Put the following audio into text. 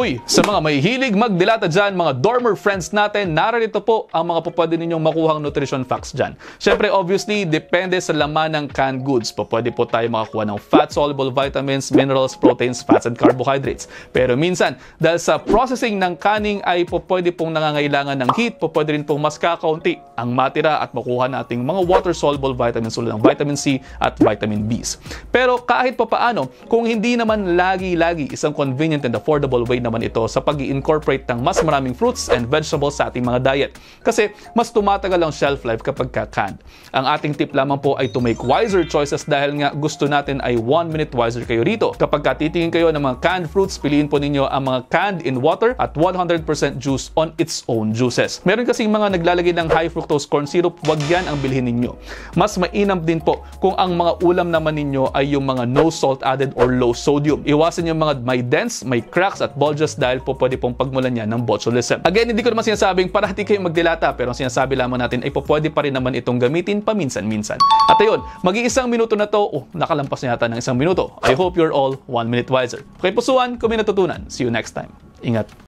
Uy, sa mga may hilig magdilata dyan, mga dormer friends natin, narito po ang mga pwede ninyong makuhang nutrition facts dyan. Siyempre, obviously, depende sa laman ng canned goods. Pwede po tayo makakuha ng fat-soluble vitamins, minerals, proteins, fats, and carbohydrates. Pero minsan, dahil sa processing ng canning ay pwede pong nangangailangan ng heat, pwede rin pong mas kakaunti ang matira at makuha nating mga water-soluble vitamins tulad ng vitamin C at vitamin Bs. Pero kahit pa paano, kung hindi naman lagi-lagi isang convenient and affordable way naman ito sa pag-i-incorporate ng mas maraming fruits and vegetables sa ating mga diet. Kasi mas tumatagal ang shelf life kapag canned. Ang ating tip lamang po ay to make wiser choices dahil nga gusto natin ay 1 minute wiser kayo rito. Kapag titingin kayo ng mga canned fruits, piliin po ninyo ang mga canned in water at 100% juice on its own juices. Meron kasing mga naglalagay ng high fructose corn syrup, wag yan ang bilhin ninyo. Mas mainam din po kung ang mga ulam naman ninyo ay yung mga no salt added or low sodium. Iwasan yung mga may dents, may cracks at bulges dahil po pwede pong pagmulan yan ng botulism. Again, hindi ko naman sinasabing parati kayo magdilata, pero ang sinasabi lamang natin ay pwede pa rin naman itong gamitin paminsan-minsan. At ayun, mag-iisang minuto na to, nakalampas na yata ng isang minuto. I hope you're all 1 minute wiser. Okay, pusuan, kung may natutunan. See you next time. Ingat.